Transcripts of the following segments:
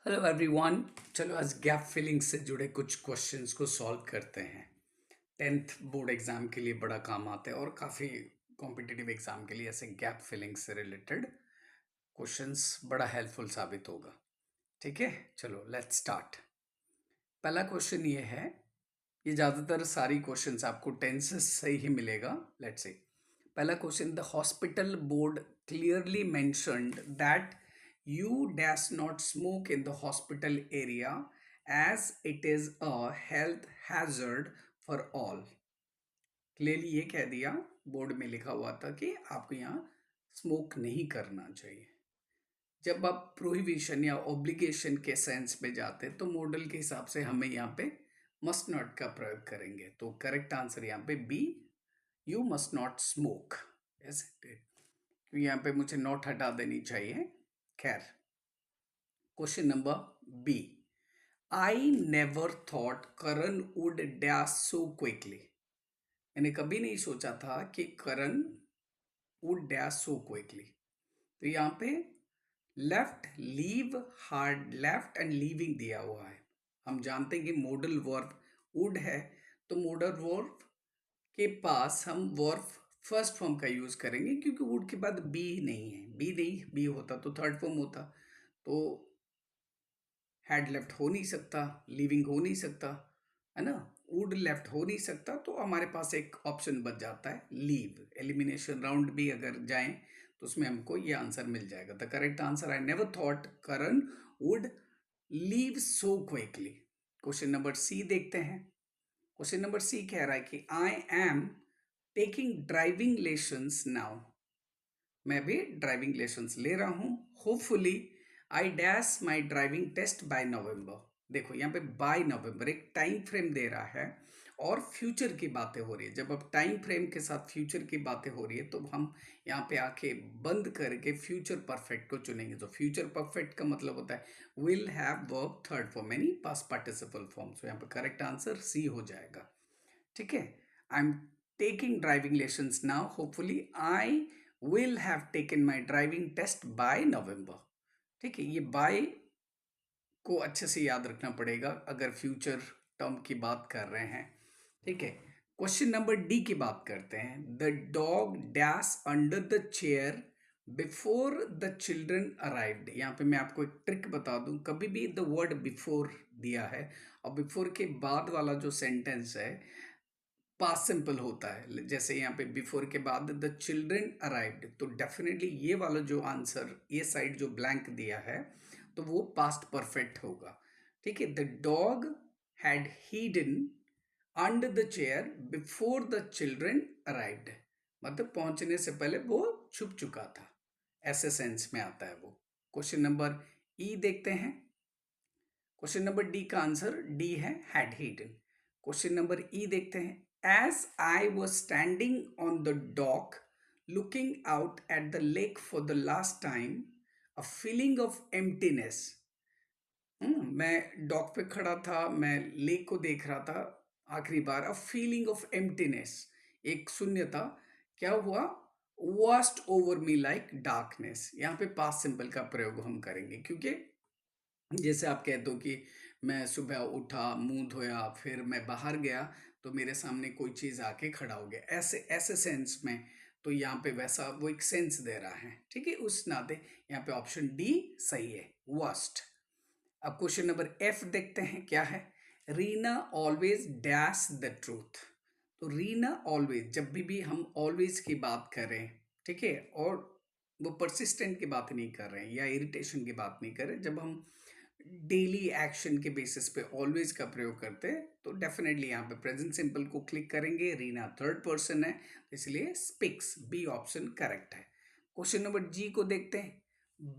Hello everyone. चलो आज gap filling से जुड़े कुछ क्वेश्चंस को सॉल्व करते हैं। 10th बोर्ड एग्जाम के लिए बड़ा काम आते हैं और काफ़ी कॉम्पिटिटिव एग्जाम के लिए ऐसे गैप फिलिंग से रिलेटेड क्वेश्चंस बड़ा हेल्पफुल साबित होगा। ठीक है, चलो लेट्स स्टार्ट। पहला क्वेश्चन ये है, ये ज़्यादातर सारी क्वेश्चंस आपको टेंसेस से ही मिलेगा। लेट्स से पहला question, the hospital board clearly mentioned that you dash not smoke in the hospital area as it is a health hazard for all. Clearly ये कह दिया, बोर्ड में लिखा हुआ था कि आपको यहाँ स्मोक नहीं करना चाहिए। जब आप प्रोहिबिशन या ऑब्लिगेशन के सेंस में जाते हैं तो मॉडल के हिसाब से हमें यहाँ पे मस्ट नॉट का प्रयोग करेंगे। तो करेक्ट आंसर यहाँ पे B, you must not smoke. यहाँ पे मुझे नॉट हटा देनी चाहिए। खैर, question number B, I never thought Karan would dash so quickly. मैंने कभी नहीं सोचा था कि Karan would dash so quickly. तो यहाँ पे left, leave, hard left and leaving दिया हुआ है। हम जानते हैं कि मॉडल वर्ब वुड है, तो मॉडल वर्ब के पास हम वर्ब फर्स्ट फॉर्म का यूज करेंगे क्योंकि वुड के बाद बी नहीं है। बी नहीं, बी होता तो थर्ड फॉर्म होता, तो हैड लेफ्ट हो नहीं सकता, लिविंग हो नहीं सकता, है ना, वुड लेफ्ट हो नहीं सकता। तो हमारे पास एक ऑप्शन बच जाता है लीव। एलिमिनेशन राउंड भी अगर जाएं तो उसमें हमको ये आंसर मिल जाएगा। The correct answer, I never thought Karan would leave so quickly. Question number C देखते हैं। क्वेश्चन नंबर सी कह रहा है कि I am taking driving lessons now. मैं भी ड्राइविंग लेसन्स ले रहा हूं। Hopefully I dash my driving test by November. देखो यहाँ पे बाय नवंबर एक टाइम फ्रेम दे रहा है और फ्यूचर की बातें हो रही है। जब अब टाइम फ्रेम के साथ फ्यूचर की बातें हो रही है तो हम यहाँ पे आके बंद करके फ्यूचर परफेक्ट को चुनेंगे। तो फ्यूचर परफेक्ट का मतलब होता है will have verb third form यानी पास्ट पार्टिसिपल फॉर्म। सो यहाँ पे करेक्ट आंसर सी हो जाएगा। ठीक है, I am taking driving lessons now, hopefully I will have taken my driving test by November. ठीक है, ये बाय को अच्छे से याद रखना पड़ेगा अगर फ्यूचर टर्म की बात कर रहे हैं। ठीक है, क्वेश्चन नंबर डी की बात करते हैं। The dog dash under the chair before the children arrived. यहाँ पे मैं आपको एक ट्रिक बता दूं, कभी भी द वर्ड बिफोर दिया है और बिफोर के बाद वाला जो सेंटेंस है पास्ट सिंपल होता है। जैसे यहाँ पे बिफोर के बाद द चिल्ड्रन अराइव्ड, तो डेफिनेटली ये वाला जो आंसर, ये साइड जो ब्लैंक दिया है तो वो पास्ट परफेक्ट होगा। ठीक है, the dog had hidden under the chair before the children arrived, मतलब पहुंचने से पहले वो छुप चुका था, ऐसे सेंस में आता है वो। क्वेश्चन नंबर ई देखते हैं। क्वेश्चन नंबर डी का आंसर डी है, had hidden. Question number E देखते हैं। As I was standing on the dock looking out at the lake for the last time a feeling of emptiness. मैं dock पे खड़ा था, मैं lake को देख रहा था आखिरी बार। अ फीलिंग ऑफ एम्प्टीनेस, एक शून्यता, क्या हुआ, वॉस्ट ओवर मी लाइक डार्कनेस। यहाँ पे पास्ट सिंपल का प्रयोग हम करेंगे क्योंकि जैसे आप कहते हो कि मैं सुबह उठा, मुंह धोया, फिर मैं बाहर गया तो मेरे सामने कोई चीज़ आके खड़ा हो गया, ऐसे ऐसे सेंस में। तो यहाँ पे वैसा वो एक सेंस दे रहा है। ठीक है, उस नाते यहाँ पे ऑप्शन डी सही है, वर्स्ट। अब क्वेश्चन नंबर एफ देखते हैं क्या है। Reena always dash the truth. तो रीना ऑलवेज, जब भी हम ऑलवेज की बात करें, ठीक है, और वो परसिस्टेंट की बात नहीं कर रहे हैं या इरिटेशन की बात नहीं कर रहे, जब हम डेली एक्शन के बेसिस पे ऑलवेज का प्रयोग करते हैं तो डेफिनेटली यहाँ पे प्रेजेंट सिंपल को क्लिक करेंगे। रीना थर्ड पर्सन है, इसलिए स्पीक्स, बी ऑप्शन करेक्ट है। क्वेश्चन नंबर जी को देखते हैं।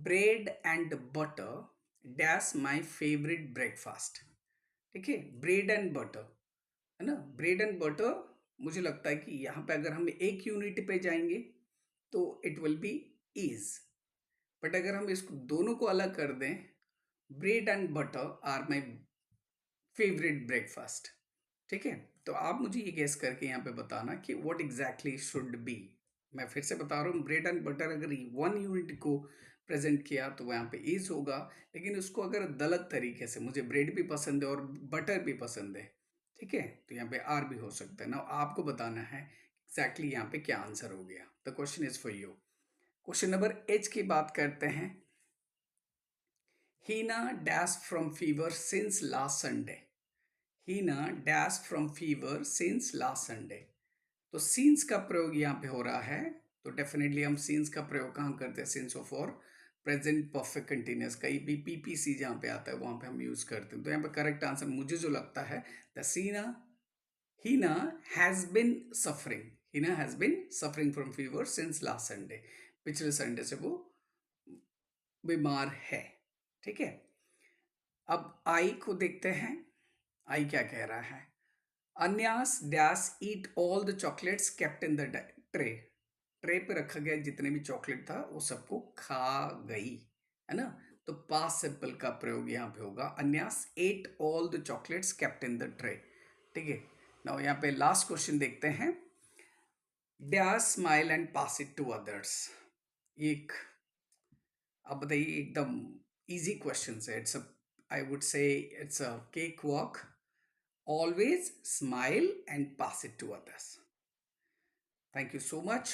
Bread and butter dash my favourite breakfast. ठीक है, ब्रेड एंड बटर, है ना, ब्रेड एंड बटर। मुझे लगता है कि यहाँ पे अगर हम एक यूनिट पे जाएंगे तो it will be is, but अगर हम इसको दोनों को अलग कर दें, bread and butter are my favourite breakfast. ठीक है, तो आप मुझे ये गेस करके यहाँ पे बताना कि व्हाट एग्जैक्टली शुड बी। मैं फिर से बता रहा हूँ, ब्रेड एंड बटर अगर वन यूनिट को प्रेजेंट किया तो वहाँ पे इज होगा। लेकिन उसको अगर गलत तरीके से, मुझे ब्रेड भी पसंद है और बटर भी पसंद है, ठीक है, तो यहाँ पे आर भी हो सकता है ना। आपको बताना है एग्जैक्टली यहाँ पे क्या आंसर हो गया। The question is for you. Question number H की बात करते हैं। Heena dash from fever since last Sunday. Heena dash from fever since last Sunday. तो सीन्स का प्रयोग यहाँ पे हो रहा है। तो डेफिनेटली हम सीन्स का प्रयोग कहाँ करते हैं? सिंस ऑफ और प्रेजेंट परफेक्ट कंटिन्यूस, कहीं भी पीपीसी जहाँ पे आता है वहाँ पे हम यूज करते हैं। तो यहाँ पे करेक्ट आंसर मुझे जो लगता है, the since Heena has been suffering. Heena has been suffering from fever since last Sunday. पिछले संडे से वो बीमार है। ठीक है, अब आई को देखते हैं। आई क्या कह रहा है? Anyas dash eat all the chocolates kept in the tray. Tray पे रखा गया जितने भी चॉकलेट था वो सबको खा गई, है ना। तो पास्ट सिंपल का प्रयोग यहाँ पे होगा, Anyas ate all the chocolates kept in the tray. ठीक है, नाउ यहाँ पे लास्ट क्वेश्चन देखते हैं। Dash smile and pass it to others. एक, अब बताइए, एकदम इजी क्वेश्चन है। It's a, I would say it's a cake walk. Always smile and pass it to others. Thank you so much.